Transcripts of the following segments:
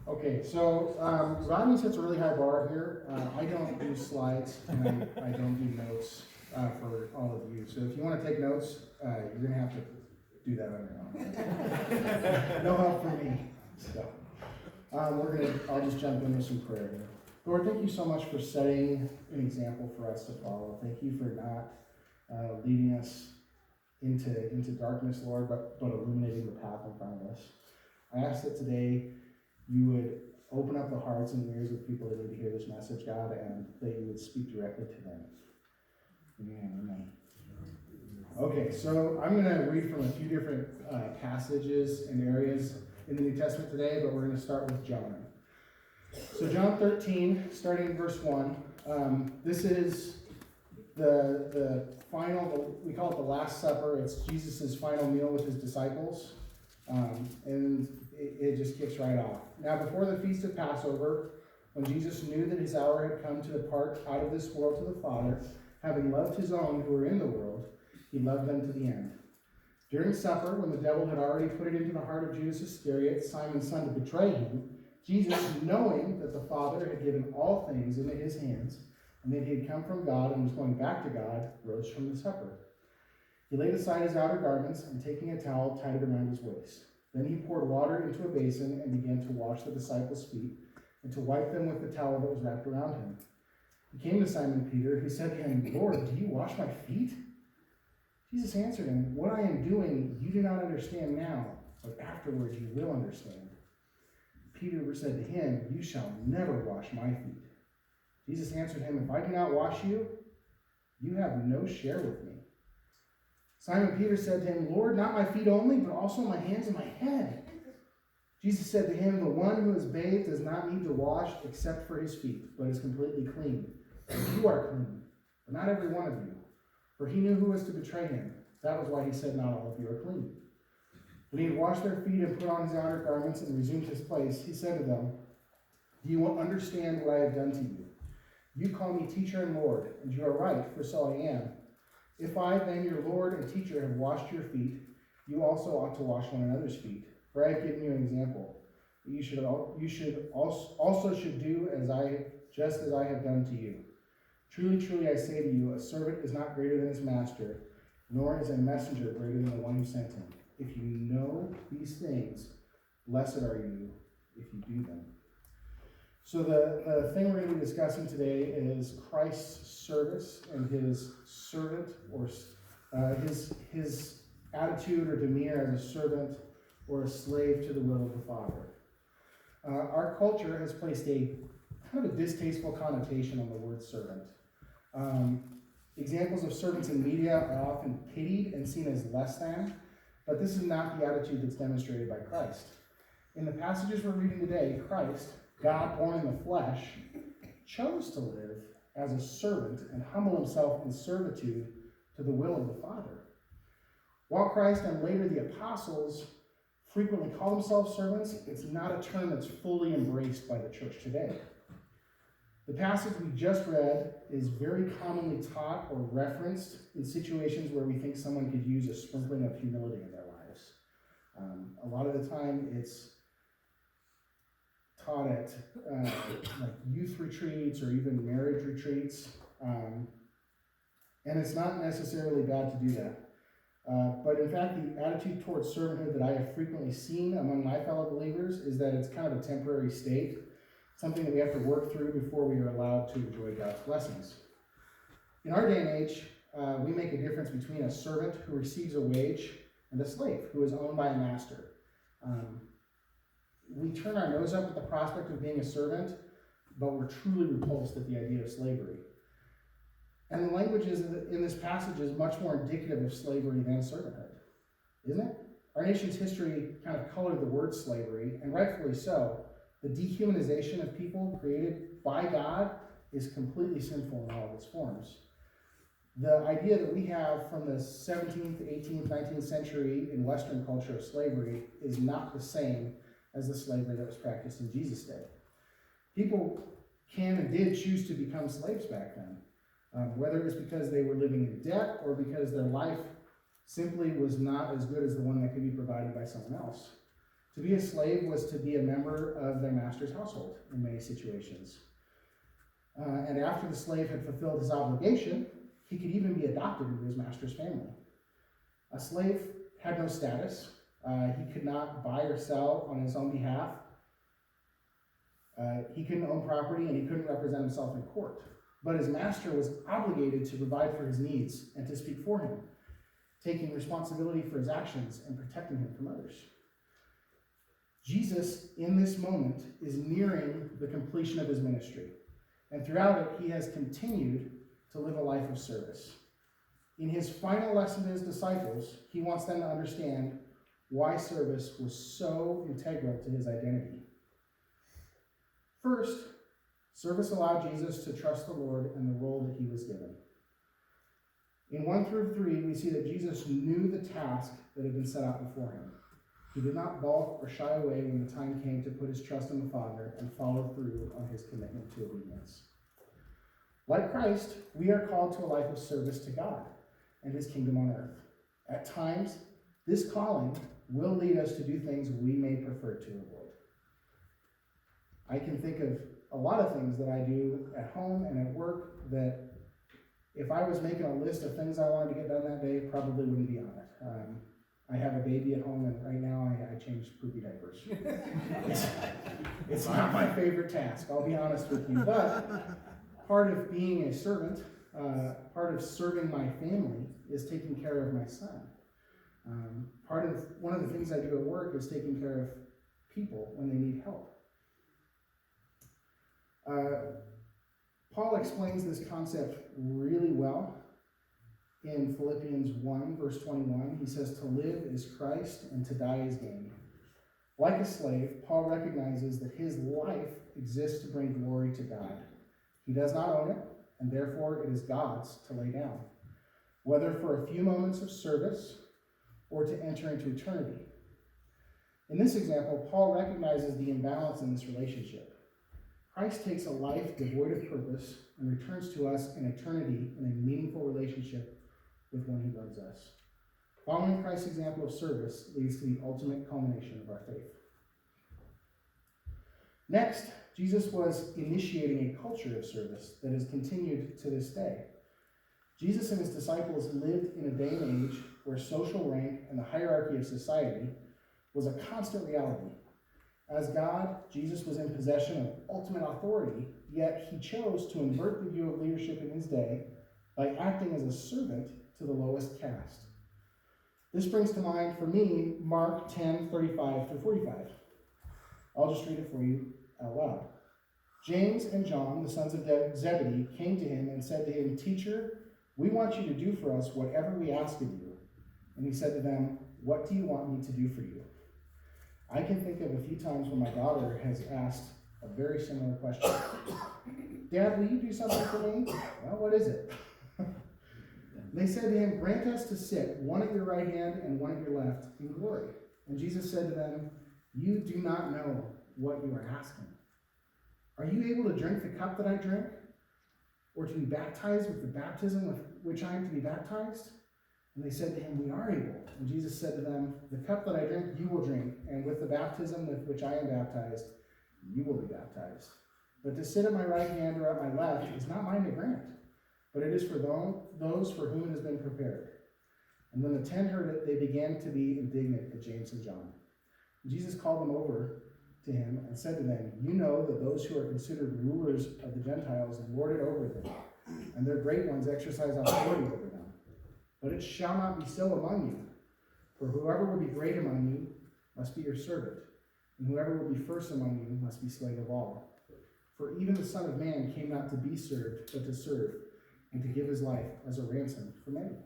Okay, so Rodney sets a really high bar here. I don't do slides and I don't do notes for all of you. So if you want to take notes, you're going to have to do that on your own. No help from me. So I'll just jump into some prayer here. Lord, thank you so much for setting an example for us to follow. Thank you for not leading us into darkness, Lord, but illuminating the path in front of us. I ask that today you would open up the hearts and ears of people that need to hear this message, God, and that you would speak directly to them. Amen. Okay, so I'm going to read from a few different passages and areas in the New Testament today, but we're going to start with John. So John 13, starting in verse 1, this is the final, we call it the Last Supper. It's Jesus' final meal with his disciples, and it just kicks right off. Now, before the feast of Passover, when Jesus knew that his hour had come to depart out of this world to the Father, having loved his own who were in the world, he loved them to the end. During supper, when the devil had already put it into the heart of Judas Iscariot, Simon's son, to betray him, Jesus, knowing that the Father had given all things into his hands, and that he had come from God and was going back to God, rose from the supper. He laid aside his outer garments, and taking a towel, tied it around his waist. Then he poured water into a basin and began to wash the disciples' feet, and to wipe them with the towel that was wrapped around him. He came to Simon Peter, who said to him, Lord, do you wash my feet? Jesus answered him, what I am doing you do not understand now, but afterwards you will understand. Peter said to him, you shall never wash my feet. Jesus answered him, if I do not wash you, you have no share with me. Simon Peter said to him, Lord, not my feet only, but also my hands and my head. Jesus said to him, the one who is bathed does not need to wash except for his feet, but is completely clean. You are clean, but not every one of you. For he knew who was to betray him. That was why he said, not all of you are clean. When he had washed their feet and put on his outer garments and resumed his place, he said to them, do you understand what I have done to you? You call me teacher and Lord, and you are right, for so I am. If I, then, your Lord and teacher, have washed your feet, you also ought to wash one another's feet. For I have given you an example. You also should do just as I have done to you. Truly, truly, I say to you, a servant is not greater than his master, nor is a messenger greater than the one who sent him. If you know these things, blessed are you if you do them. So the thing we're going to be discussing today is Christ's service and his servant, or his attitude or demeanor as a servant or a slave to the will of the Father. Our culture has placed a kind of a distasteful connotation on the word servant. Examples of servants in media are often pitied and seen as less than, but this is not the attitude that's demonstrated by Christ. In the passages we're reading today, Christ, God born in the flesh, chose to live as a servant and humble himself in servitude to the will of the Father. While Christ and later the apostles frequently call themselves servants, it's not a term that's fully embraced by the church today. The passage we just read is very commonly taught or referenced in situations where we think someone could use a sprinkling of humility in their lives. A lot of the time it's taught at like youth retreats or even marriage retreats, and it's not necessarily bad to do that. But in fact, the attitude towards servanthood that I have frequently seen among my fellow believers is that it's kind of a temporary state, something that we have to work through before we are allowed to enjoy God's blessings. In our day and age, we make a difference between a servant who receives a wage and a slave who is owned by a master. We turn our nose up at the prospect of being a servant, but we're truly repulsed at the idea of slavery. And the language in this passage is much more indicative of slavery than servanthood, isn't it? Our nation's history kind of colored the word slavery, and rightfully so. The dehumanization of people created by God is completely sinful in all of its forms. The idea that we have from the 17th, 18th, 19th century in Western culture of slavery is not the same as the slavery that was practiced in Jesus' day. People can and did choose to become slaves back then, whether it was because they were living in debt or because their life simply was not as good as the one that could be provided by someone else. To be a slave was to be a member of their master's household in many situations. And after the slave had fulfilled his obligation, he could even be adopted into his master's family. A slave had no status. He could not buy or sell on his own behalf. He couldn't own property, and he couldn't represent himself in court. But his master was obligated to provide for his needs and to speak for him, taking responsibility for his actions and protecting him from others. Jesus, in this moment, is nearing the completion of his ministry. And throughout it, he has continued to live a life of service. In his final lesson to his disciples, he wants them to understand why service was so integral to his identity. First, service allowed Jesus to trust the Lord and the role that he was given. In 1 through 3, we see that Jesus knew the task that had been set out before him. He did not balk or shy away when the time came to put his trust in the Father and follow through on his commitment to obedience. Like Christ, we are called to a life of service to God and his kingdom on earth. At times, this calling will lead us to do things we may prefer to avoid. I can think of a lot of things that I do at home and at work that if I was making a list of things I wanted to get done that day, probably wouldn't be on it. I have a baby at home, and right now I change poopy diapers. It's not my favorite task, I'll be honest with you. But part of being a servant, part of serving my family is taking care of my son. One of the things I do at work is taking care of people when they need help. Paul explains this concept really well in Philippians 1, verse 21. He says, "To live is Christ, and to die is gain." Like a slave, Paul recognizes that his life exists to bring glory to God. He does not own it, and therefore it is God's to lay down, whether for a few moments of service or to enter into eternity. In this example, Paul recognizes the imbalance in this relationship. Christ takes a life devoid of purpose and returns to us in eternity in a meaningful relationship with one who loves us. Following Christ's example of service leads to the ultimate culmination of our faith. Next, Jesus was initiating a culture of service that has continued to this day. Jesus and his disciples lived in a day and age where social rank and the hierarchy of society was a constant reality. As God, Jesus was in possession of ultimate authority, yet he chose to invert the view of leadership in his day by acting as a servant to the lowest caste. This brings to mind, for me, Mark 10:35-45. I'll just read it for you out loud. James and John, the sons of Zebedee, came to him and said to him, "Teacher, we want you to do for us whatever we ask of you." And he said to them, "What do you want me to do for you?" I can think of a few times when my daughter has asked a very similar question. "Dad, will you do something for me?" "Well, what is it?" They said to him, "Grant us to sit, one at your right hand and one at your left, in glory." And Jesus said to them, "You do not know what you are asking. Are you able to drink the cup that I drink, or to be baptized with the baptism with which I am to be baptized?" And they said to him, "We are able." And Jesus said to them, "The cup that I drink, you will drink, and with the baptism with which I am baptized, you will be baptized. But to sit at my right hand or at my left is not mine to grant, but it is for those for whom it has been prepared." And when the 10 heard it, they began to be indignant at James and John. And Jesus called them over to him and said to them, "You know that those who are considered rulers of the Gentiles lord it over them, and their great ones exercise authority over them. But it shall not be so among you. For whoever will be great among you must be your servant, and whoever will be first among you must be slave of all. For even the Son of Man came not to be served, but to serve, and to give his life as a ransom for many."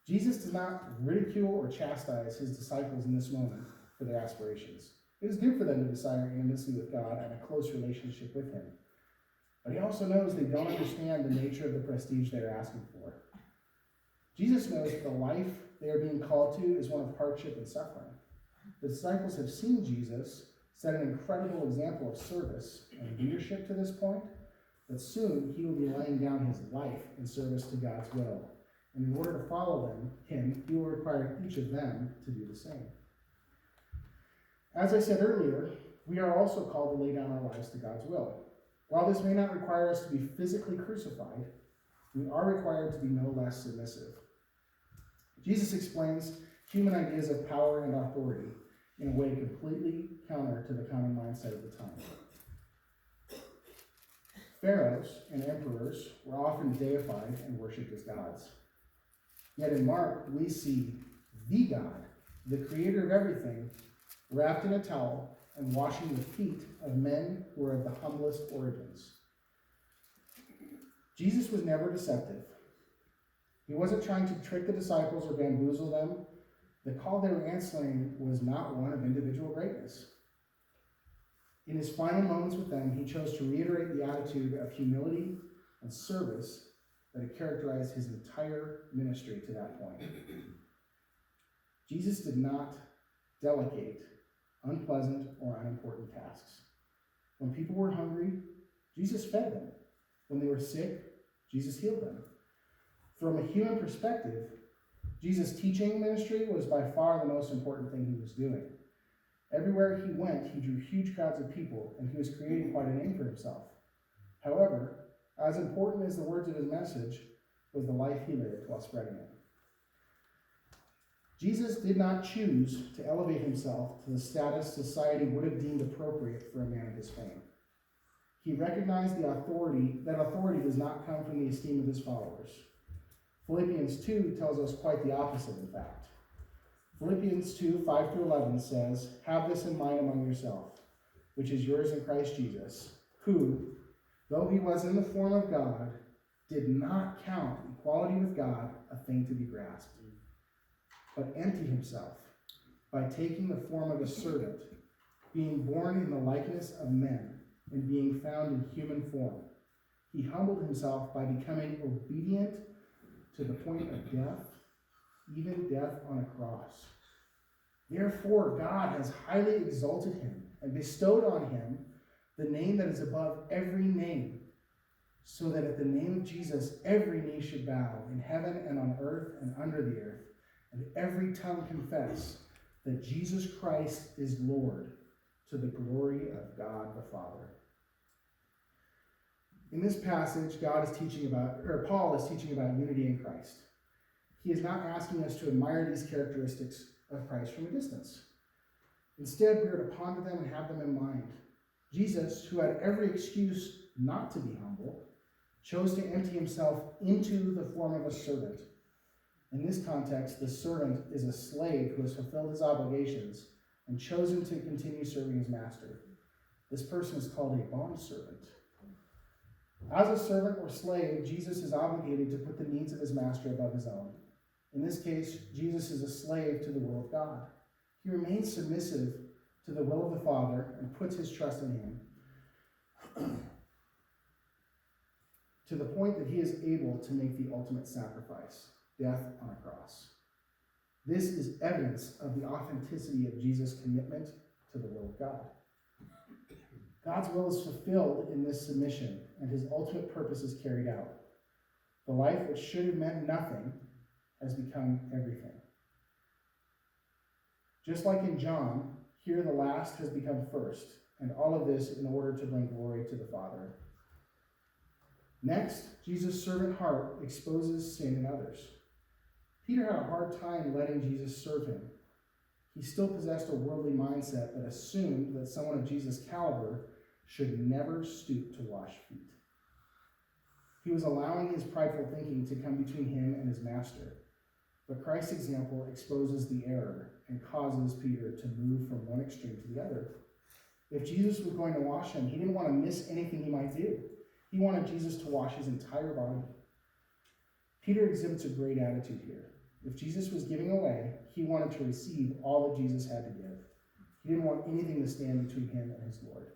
Jesus did not ridicule or chastise his disciples in this moment for their aspirations. It is good for them to desire intimacy with God and a close relationship with him. But he also knows they don't understand the nature of the prestige they are asking for. Jesus knows that the life they are being called to is one of hardship and suffering. The disciples have seen Jesus set an incredible example of service and leadership to this point, but soon he will be laying down his life in service to God's will. And in order to follow him, he will require each of them to do the same. As I said earlier, we are also called to lay down our lives to God's will. While this may not require us to be physically crucified, we are required to be no less submissive. Jesus explains human ideas of power and authority in a way completely counter to the common mindset of the time. Pharaohs and emperors were often deified and worshipped as gods. Yet in Mark, we see the God, the creator of everything, wrapped in a towel and washing the feet of men who were of the humblest origins. Jesus was never deceptive. He wasn't trying to trick the disciples or bamboozle them. The call they were answering was not one of individual greatness. In his final moments with them, he chose to reiterate the attitude of humility and service that had characterized his entire ministry to that point. Jesus did not delegate unpleasant or unimportant tasks. When people were hungry, Jesus fed them. When they were sick, Jesus healed them. From a human perspective, Jesus' teaching ministry was by far the most important thing he was doing. Everywhere he went, he drew huge crowds of people, and he was creating quite a name for himself. However, as important as the words of his message was the life he lived while spreading it. Jesus did not choose to elevate himself to the status society would have deemed appropriate for a man of his fame. He recognized that authority does not come from the esteem of his followers. Philippians 2 tells us quite the opposite, in fact. Philippians 2, 5-11 says, "Have this in mind among yourself, which is yours in Christ Jesus, who, though he was in the form of God, did not count equality with God a thing to be grasped, but emptied himself by taking the form of a servant, being born in the likeness of men, and being found in human form. He humbled himself by becoming obedient to the point of death, even death on a cross. Therefore, God has highly exalted him and bestowed on him the name that is above every name, so that at the name of Jesus every knee should bow in heaven and on earth and under the earth, and every tongue confess that Jesus Christ is Lord, to the glory of God the Father." In this passage, Paul is teaching about unity in Christ. He is not asking us to admire these characteristics of Christ from a distance. Instead, we are to ponder them and have them in mind. Jesus, who had every excuse not to be humble, chose to empty himself into the form of a servant. In this context, the servant is a slave who has fulfilled his obligations and chosen to continue serving his master. This person is called a bondservant. As a servant or slave, Jesus is obligated to put the needs of his master above his own. In this case, Jesus is a slave to the will of God. He remains submissive to the will of the Father and puts his trust in him to the point that he is able to make the ultimate sacrifice, death on a cross. This is evidence of the authenticity of Jesus' commitment to the will of God. God's will is fulfilled in this submission, and his ultimate purpose is carried out. The life which should have meant nothing has become everything. Just like in John, here the last has become first, and all of this in order to bring glory to the Father. Next, Jesus' servant heart exposes sin in others. Peter had a hard time letting Jesus serve him. He still possessed a worldly mindset that assumed that someone of Jesus' caliber should never stoop to wash feet. He was allowing his prideful thinking to come between him and his master. But Christ's example exposes the error and causes Peter to move from one extreme to the other. If Jesus was going to wash him, he didn't want to miss anything he might do. He wanted Jesus to wash his entire body. Peter exhibits a great attitude here. If Jesus was giving away, he wanted to receive all that Jesus had to give. He didn't want anything to stand between him and his Lord.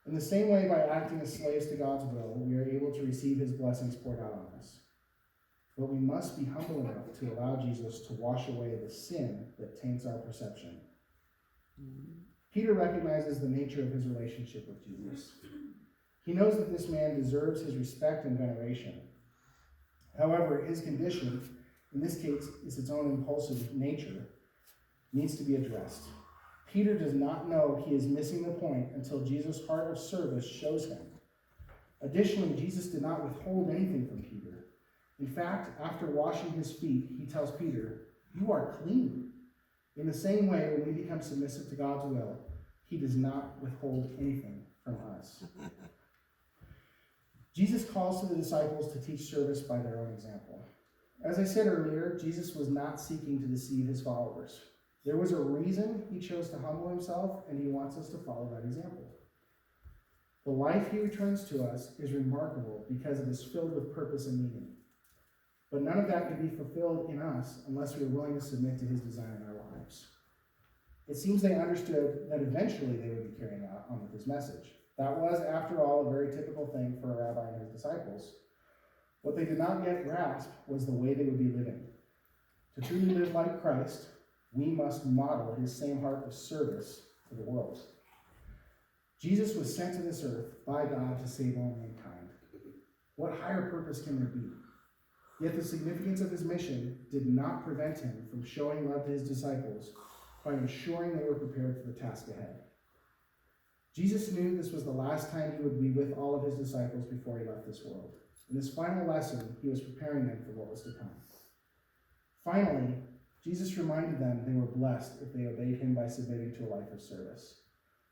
In the same way, by acting as slaves to God's will, we are able to receive his blessings poured out on us. But we must be humble enough to allow Jesus to wash away the sin that taints our perception. Peter recognizes the nature of his relationship with Jesus. He knows that this man deserves his respect and veneration. However, his condition, in this case, is its own impulsive nature, needs to be addressed. Peter does not know he is missing the point until Jesus' heart of service shows him. Additionally, Jesus did not withhold anything from Peter. In fact, after washing his feet, he tells Peter, "You are clean." In the same way, when we become submissive to God's will, he does not withhold anything from us. Jesus calls to the disciples to teach service by their own example. As I said earlier, Jesus was not seeking to deceive his followers. There was a reason he chose to humble himself, and he wants us to follow that example. The life he returns to us is remarkable because it is filled with purpose and meaning. But none of that can be fulfilled in us unless we are willing to submit to his design in our lives. It seems they understood that eventually they would be carrying on with his message. That was, after all, a very typical thing for a rabbi and his disciples. What they did not yet grasp was the way they would be living. To truly live like Christ, we must model his same heart of service to the world. Jesus was sent to this earth by God to save all mankind. What higher purpose can there be? Yet the significance of his mission did not prevent him from showing love to his disciples by ensuring they were prepared for the task ahead. Jesus knew this was the last time he would be with all of his disciples before he left this world. In his final lesson, he was preparing them for what was to come. Finally, Jesus reminded them they were blessed if they obeyed him by submitting to a life of service.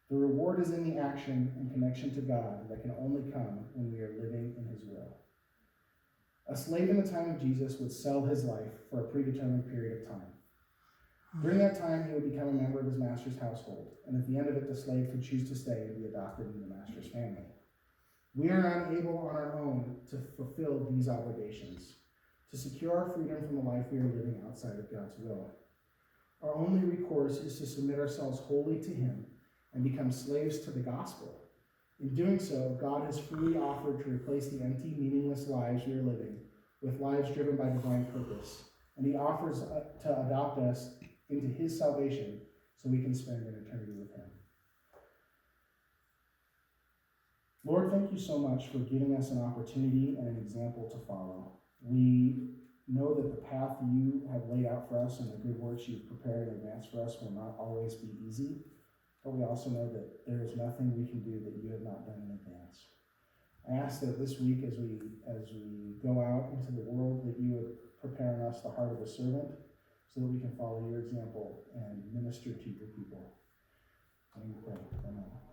The reward is in the action and connection to God that can only come when we are living in his will. A slave in the time of Jesus would sell his life for a predetermined period of time. During that time, he would become a member of his master's household, and at the end of it, the slave could choose to stay and be adopted into the master's family. We are unable on our own to fulfill these obligations, to secure our freedom from the life we are living outside of God's will. Our only recourse is to submit ourselves wholly to him and become slaves to the gospel. In doing so, God has freely offered to replace the empty, meaningless lives we are living with lives driven by divine purpose, and he offers to adopt us into his salvation so we can spend an eternity with him. Lord, thank you so much for giving us an opportunity and an example to follow. We know that the path you have laid out for us and the good works you've prepared in advance for us will not always be easy, but we also know that there is nothing we can do that you have not done in advance. I ask that this week as we go out into the world, that you would prepare in us the heart of a servant so that we can follow your example and minister to your people. And we pray. Amen.